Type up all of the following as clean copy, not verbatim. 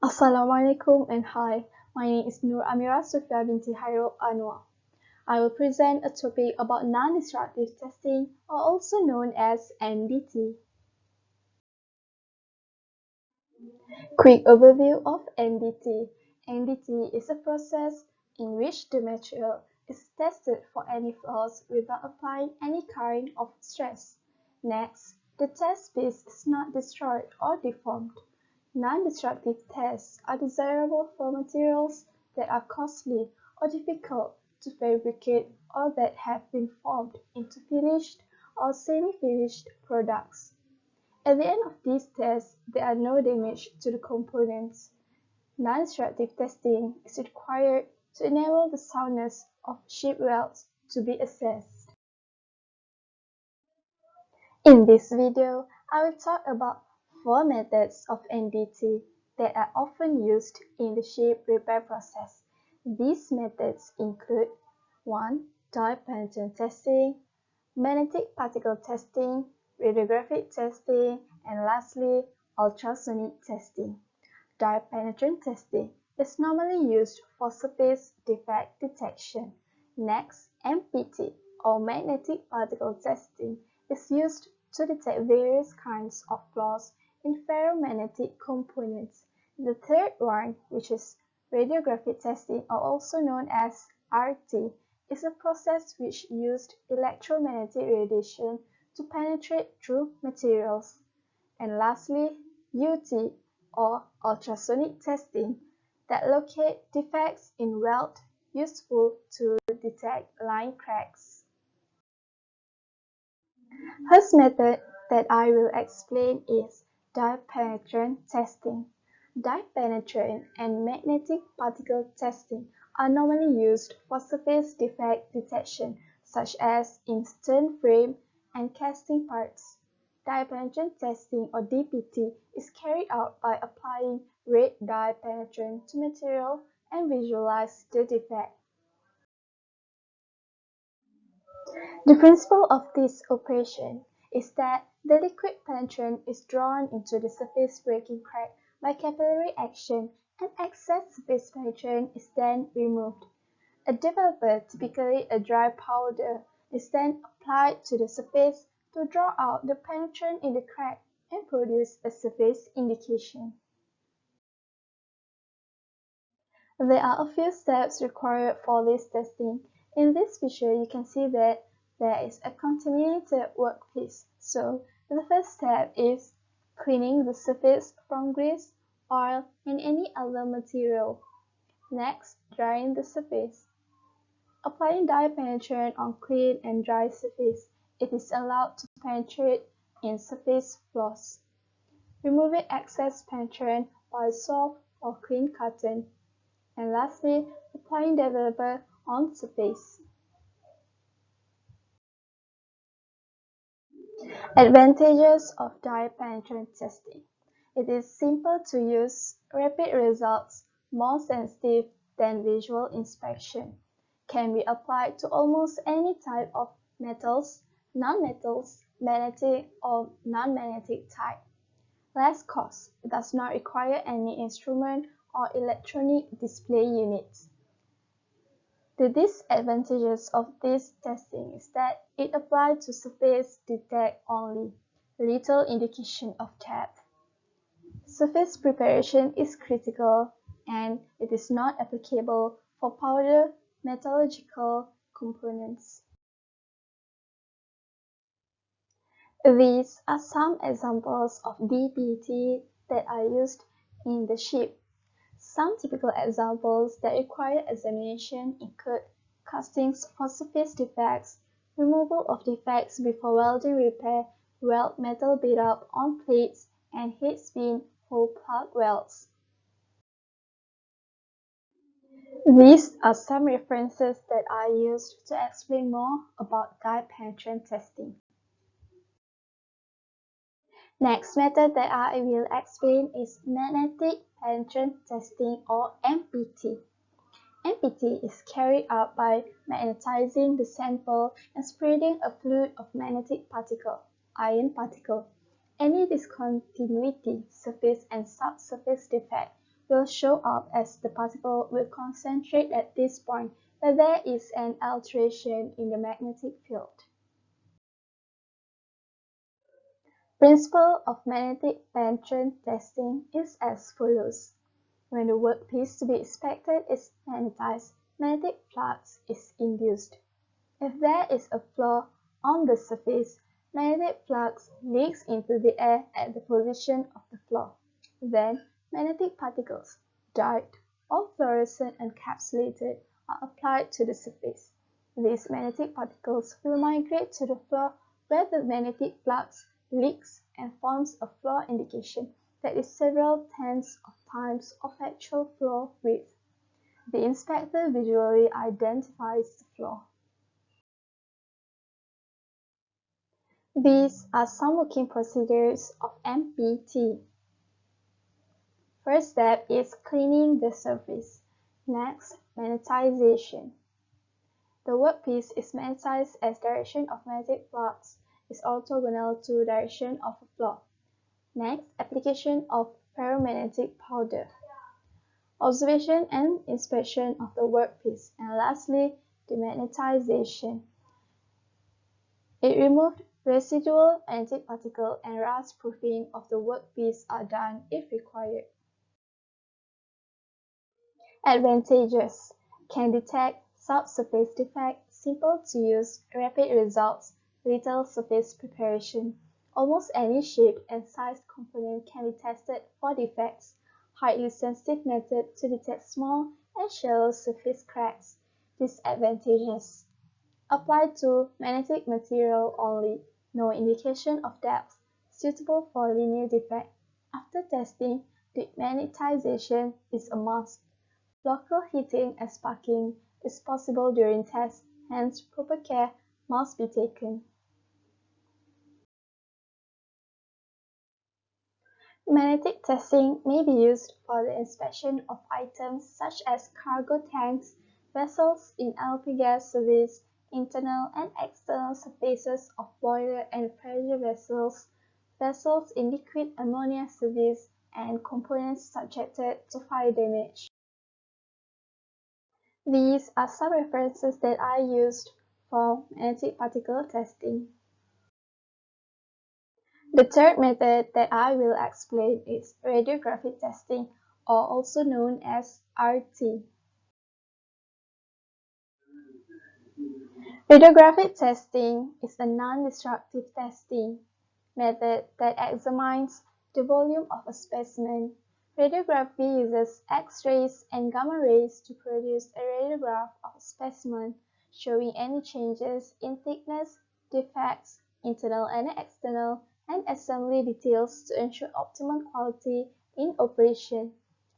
Assalamualaikum and hi, my name is Nur Amira Sufia binti Hairul Anwar. I will present a topic about non-destructive testing, or also known as NDT. Quick overview of NDT. NDT is a process in which the material is tested for any flaws without applying any kind of stress. Next, the test piece is not destroyed or deformed. Non-destructive tests are desirable for materials that are costly or difficult to fabricate or that have been formed into finished or semi-finished products. At the end of these tests, there are no damage to the components. Non-destructive testing is required to enable the soundness of ship welds to be assessed. In this video, I will talk about 4 methods of NDT that are often used in the ship repair process. These methods include 1. Dye penetrant testing, magnetic particle testing, radiographic testing, and lastly, ultrasonic testing. Dye penetrant testing is normally used for surface defect detection. Next, MPT or magnetic particle testing is used to detect various kinds of flaws in ferromagnetic components. The third one, which is radiographic testing, or also known as RT, is a process which used electromagnetic radiation to penetrate through materials. And lastly, UT or ultrasonic testing that locate defects in weld, useful to detect line cracks. First method that I will explain is dye penetrant testing. Dye penetrant and magnetic particle testing are normally used for surface defect detection, such as in stern frame and casting parts. Dye penetrant testing, or DPT, is carried out by applying red dye penetrant to material and visualize the defect. The principle of this operation is that the liquid penetrant is drawn into the surface breaking crack by capillary action, and excess surface penetrant is then removed. A developer, typically a dry powder, is then applied to the surface to draw out the penetrant in the crack and produce a surface indication. There are a few steps required for this testing. In this picture, you can see that there is a contaminated workpiece. So, the first step is cleaning the surface from grease, oil, and any other material. Next, drying the surface. Applying dye penetrant on clean and dry surface. It is allowed to penetrate in surface flaws. Removing excess penetrant by soft or clean cotton. And lastly, applying developer on surface. Advantages of dye penetrant testing. It is simple to use, rapid results, more sensitive than visual inspection. Can be applied to almost any type of metals, non-metals, magnetic or non-magnetic type. Less cost. It does not require any instrument or electronic display units. The disadvantages of this testing is that it applies to surface defect only, little indication of depth. Surface preparation is critical, and it is not applicable for powder metallurgical components. These are some examples of DPT that are used in the ship. Some typical examples that require examination include castings for surface defects, removal of defects before welding repair, weld metal buildup on plates, and head spin for plug welds. These are some references that I used to explain more about dye penetrant testing. Next method that I will explain is magnetic penetrant testing, or MPT. MPT is carried out by magnetizing the sample and spreading a fluid of magnetic particle, ion particle. Any discontinuity, surface and subsurface defect will show up as the particle will concentrate at this point where there is an alteration in the magnetic field. Principle of magnetic penetrant testing is as follows. When the workpiece to be inspected is magnetized, magnetic flux is induced. If there is a flaw on the surface, magnetic flux leaks into the air at the position of the flaw. Then, magnetic particles, dyed or fluorescent encapsulated, are applied to the surface. These magnetic particles will migrate to the flaw where the magnetic flux leaks and forms a flaw indication that is several tens of times of actual flaw width. The inspector visually identifies the flaw. These are some working procedures of MPT. First step is cleaning the surface. Next, magnetization. The workpiece is magnetized as direction of magnetic flux is orthogonal to direction of a flaw. Next, application of ferromagnetic powder. Observation and inspection of the workpiece. And lastly, demagnetization. It removed residual magnetic particle and rust proofing of the workpiece are done if required. Advantages: can detect subsurface defect, simple to use, rapid results, little surface preparation. Almost any shape and size component can be tested for defects. Highly sensitive method to detect small and shallow surface cracks. Disadvantages: applied to magnetic material only, no indication of depth, suitable for linear defect. After testing, demagnetization is a must. Local heating and sparking is possible during tests, hence proper care must be taken. Magnetic testing may be used for the inspection of items such as cargo tanks, vessels in LP gas service, internal and external surfaces of boiler and pressure vessels, vessels in liquid ammonia service, and components subjected to fire damage. These are some references that I used for magnetic particle testing. The third method that I will explain is radiographic testing, or also known as RT. Radiographic testing is a non-destructive testing method that examines the volume of a specimen. Radiography uses X-rays and gamma rays to produce a radiograph of a specimen, showing any changes in thickness, defects, internal and external, and assembly details to ensure optimum quality in operation.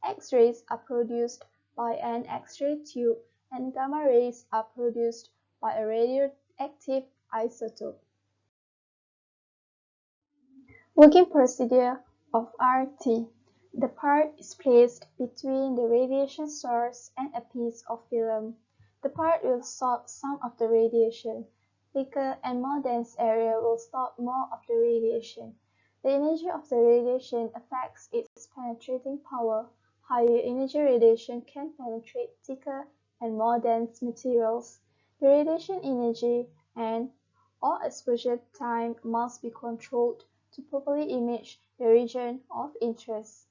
X-rays are produced by an X-ray tube and gamma rays are produced by a radioactive isotope. Working procedure of RT. The part is placed between the radiation source and a piece of film. The part will absorb some of the radiation. Thicker and more dense area will stop more of the radiation. The energy of the radiation affects its penetrating power. Higher energy radiation can penetrate thicker and more dense materials. The radiation energy and/or exposure time must be controlled to properly image the region of interest.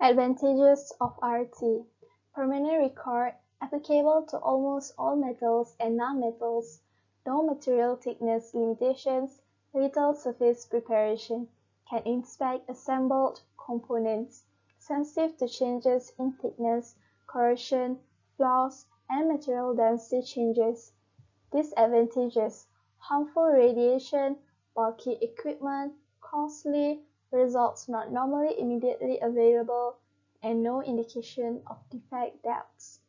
Advantages of RT. Permanent record, applicable to almost all metals and non-metals, no material thickness limitations, little surface preparation, can inspect assembled components, sensitive to changes in thickness, corrosion, flaws, and material density changes. Disadvantages: harmful radiation, bulky equipment, costly, results not normally immediately available, and no indication of defect depths.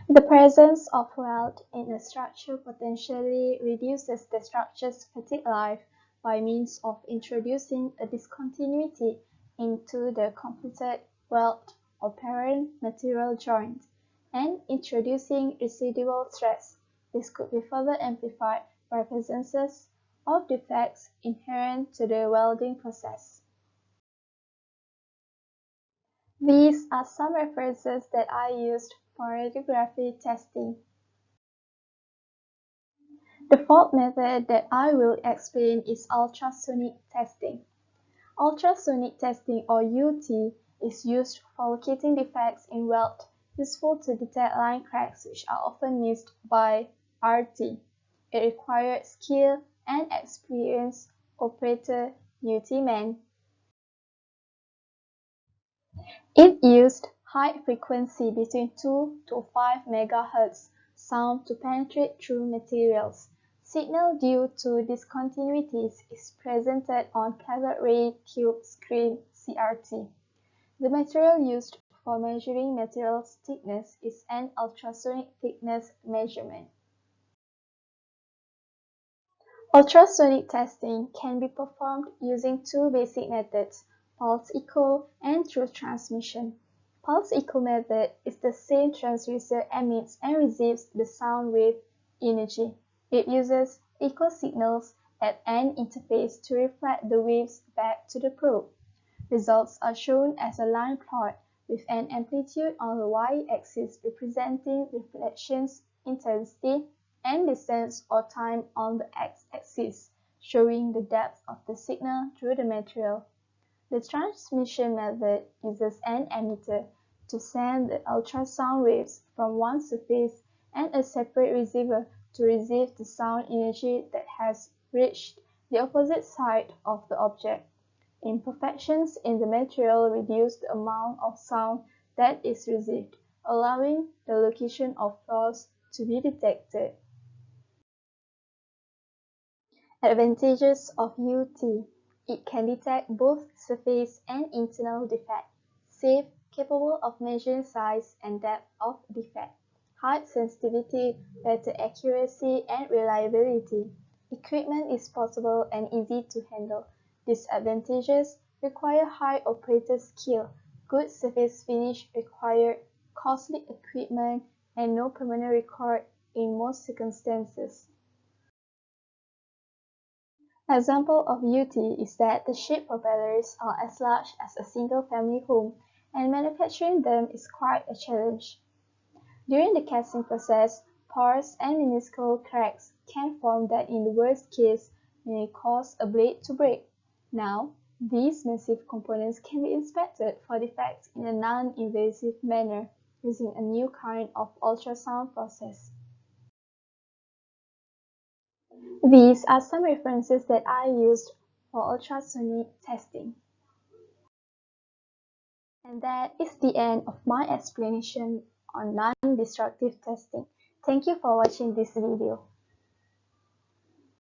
The presence of weld in a structure potentially reduces the structure's fatigue life by means of introducing a discontinuity into the completed weld or parent material joint, and introducing residual stress. This could be further amplified by presences of defects inherent to the welding process. These are some references that I used for radiography testing. The fourth method that I will explain is ultrasonic testing. Ultrasonic testing, or UT, is used for locating defects in weld, useful to detect line cracks which are often missed by RT. It required skill and experienced operator UT men. It used high frequency between 2 to 5 MHz sound to penetrate through materials. Signal due to discontinuities is presented on cathode ray tube screen (CRT). The material used for measuring material thickness is an ultrasonic thickness measurement. Ultrasonic testing can be performed using two basic methods, pulse echo and through transmission. Pulse echo method is the same transducer emits and receives the sound wave energy. It uses echo signals at an interface to reflect the waves back to the probe. Results are shown as a line plot with an amplitude on the y-axis representing reflections intensity and distance or time on the x-axis, showing the depth of the signal through the material. The transmission method uses an emitter to send the ultrasound waves from one surface and a separate receiver to receive the sound energy that has reached the opposite side of the object. Imperfections in the material reduce the amount of sound that is received, allowing the location of flaws to be detected. Advantages of UT: it can detect both surface and internal defect. Safe, capable of measuring size and depth of defect. High sensitivity, better accuracy and reliability. Equipment is portable and easy to handle. Disadvantages: require high operator skill, good surface finish required, costly equipment, and no permanent record in most circumstances. Example of UT is that the ship propellers are as large as a single-family home, and manufacturing them is quite a challenge. During the casting process, pores and minuscule cracks can form that in the worst case may cause a blade to break. Now, these massive components can be inspected for defects in a non-invasive manner using a new kind of ultrasound process. These are some references that I used for ultrasonic testing. And that is the end of my explanation on non-destructive testing. Thank you for watching this video.